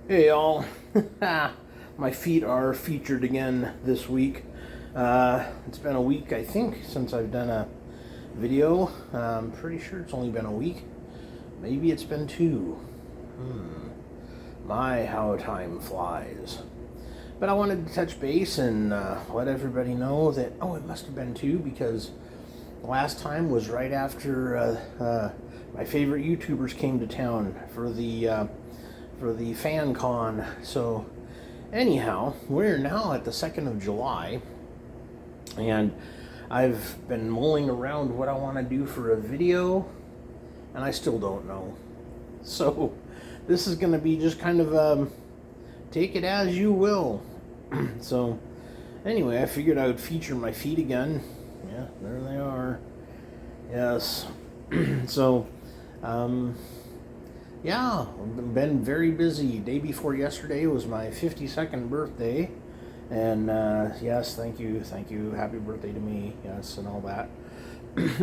Hey y'all, my feet are featured again this week. It's been a week, I think, since I've done a video. I'm pretty sure it's only been a week. Maybe it's been two. My, how time flies. But I wanted to touch base and let everybody know that, it must have been two, because the last time was right after my favorite YouTubers came to town for the fan con. So anyhow, we're now at the 2nd of July, and I've been mulling around what I want to do for a video, and I still don't know. So this is going to be just kind of take it as you will. So anyway, I figured I would feature my feet again. Yeah, there they are. Yes. So yeah, I've been very busy. Day before yesterday was my 52nd birthday. And yes, thank you. Happy birthday to me. Yes, and all that.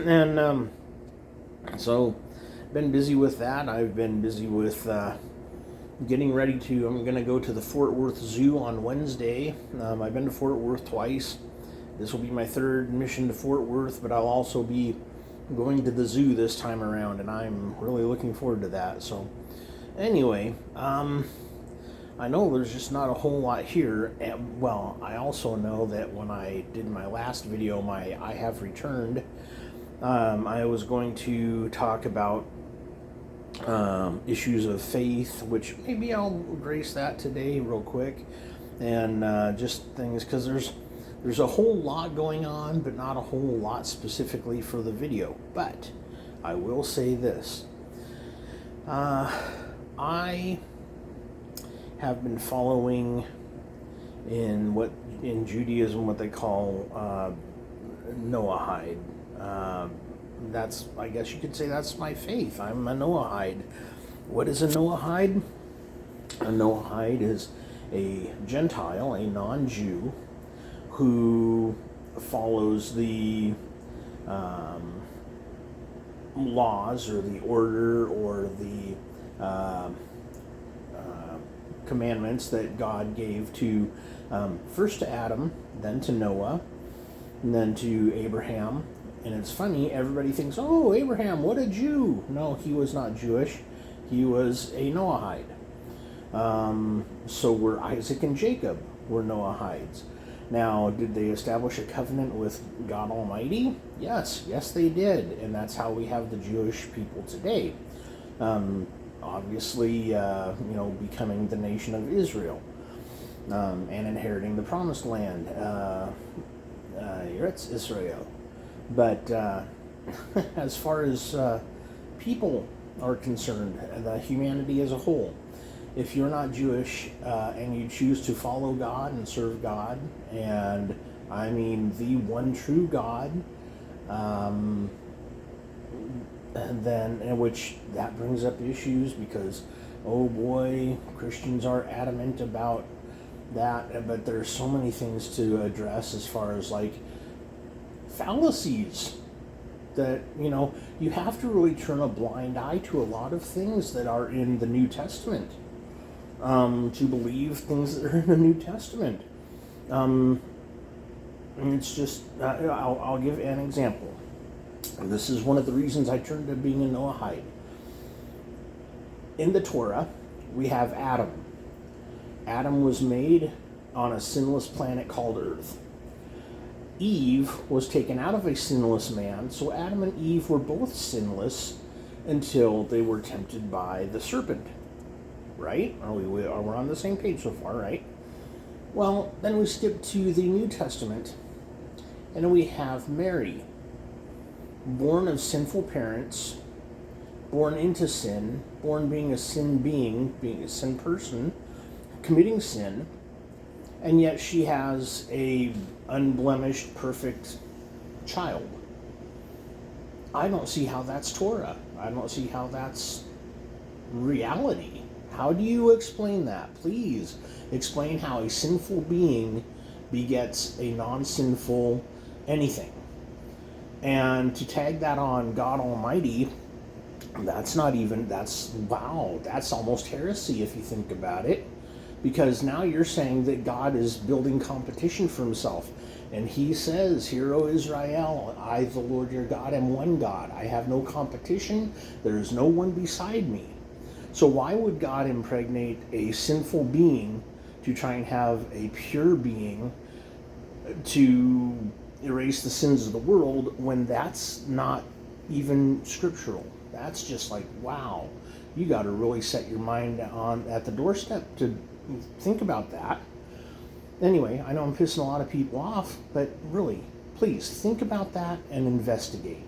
And so, been busy with that. I've been busy with getting ready to, I'm going to go to the Fort Worth Zoo on Wednesday. I've been to Fort Worth twice. This will be my third mission to Fort Worth, but I'll also be going to the zoo this time around, and I'm really looking forward to that. So anyway, I know there's just not a whole lot here. And, well, I also know that when I did my last video, my I Have Returned, I was going to talk about issues of faith, which maybe I'll grace that today real quick, and just things, because there's a whole lot going on, but not a whole lot specifically for the video. But I will say this. I have been following in Judaism what they call Noahide. That's, I guess you could say, that's my faith. I'm a Noahide. What is a Noahide? A Noahide is a Gentile, a non-Jew, who follows the laws or the order or the commandments that God gave to first to Adam, then to Noah, and then to Abraham. And it's funny, everybody thinks, oh, Abraham, what a Jew. No, he was not Jewish. He was a Noahide. So were Isaac and Jacob were Noahides. Now, did they establish a covenant with God Almighty? Yes, they did, and that's how we have the Jewish people today. Obviously, becoming the nation of Israel, and inheriting the Promised Land. It's Israel. But as far as people are concerned, the humanity as a whole, if you're not Jewish and you choose to follow God and serve God, and I mean the one true God, then, in which that brings up issues, because, oh boy, Christians are adamant about that, but there's so many things to address as far as like fallacies that, you have to really turn a blind eye to a lot of things that are in the New Testament. To believe things that are in the New Testament. And it's just, I'll give an example. This is one of the reasons I turned to being a Noahide. In the Torah, we have Adam. Adam was made on a sinless planet called Earth. Eve was taken out of a sinless man, so Adam and Eve were both sinless until they were tempted by the serpent. Right? We're on the same page so far, right? Well, then we skip to the New Testament, and we have Mary, born of sinful parents, born into sin, born being a sin being a sin person, committing sin, and yet she has a unblemished, perfect child. I don't see how that's Torah. I don't see how that's reality. How do you explain that? Please explain how a sinful being begets a non-sinful anything. And to tag that on God Almighty, Wow, that's almost heresy if you think about it. Because now you're saying that God is building competition for himself. And he says, Hear, O Israel, I, the Lord your God, am one God. I have no competition. There is no one beside me. So why would God impregnate a sinful being to try and have a pure being to erase the sins of the world when that's not even scriptural? That's just like, wow, you got to really set your mind on at the doorstep to think about that. Anyway, I know I'm pissing a lot of people off, but really, please think about that and investigate.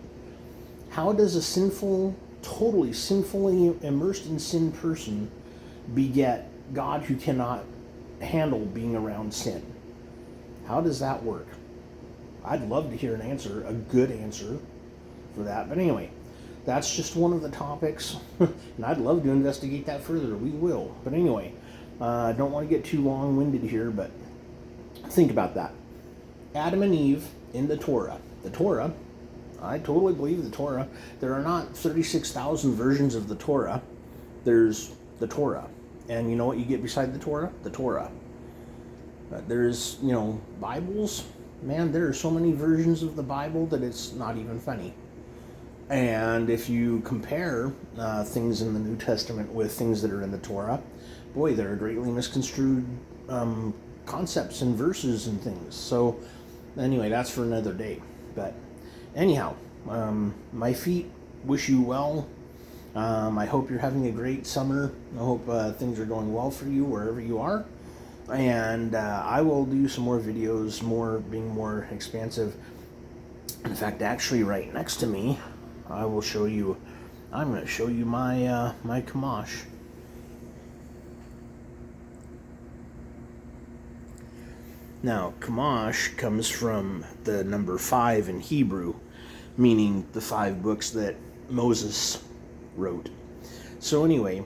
How does a sinfully immersed in sin person beget God who cannot handle being around sin? How does that work? I'd love to hear an answer, a good answer for that. But anyway, that's just one of the topics, and I'd love to investigate that further. We will. But anyway, I don't want to get too long-winded here, but think about that. Adam and Eve in the Torah. The Torah, I totally believe the Torah. There are not 36,000 versions of the Torah. There's the Torah. And you know what you get beside the Torah? The Torah. There's, Bibles. Man, there are so many versions of the Bible that it's not even funny. And if you compare things in the New Testament with things that are in the Torah, boy, there are greatly misconstrued concepts and verses and things. So anyway, that's for another day. But anyhow, my feet wish you well. I hope you're having a great summer. I hope things are going well for you wherever you are. And I will do some more videos, being more expansive. In fact, actually right next to me, I'm going to show you my my Kamash. Now, Kamash comes from the number 5 in Hebrew, meaning the 5 books that Moses wrote. So anyway,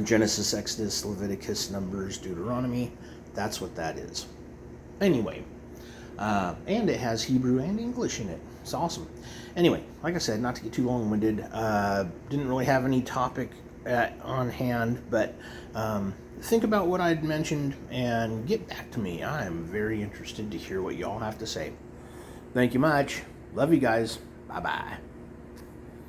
Genesis, Exodus, Leviticus, Numbers, Deuteronomy, that's what that is. Anyway, and it has Hebrew and English in it. It's awesome. Anyway, like I said, not to get too long-winded, didn't really have any topic on hand, but think about what I'd mentioned and get back to me. I'm very interested to hear what y'all have to say. Thank you much. Love you guys. Bye-bye.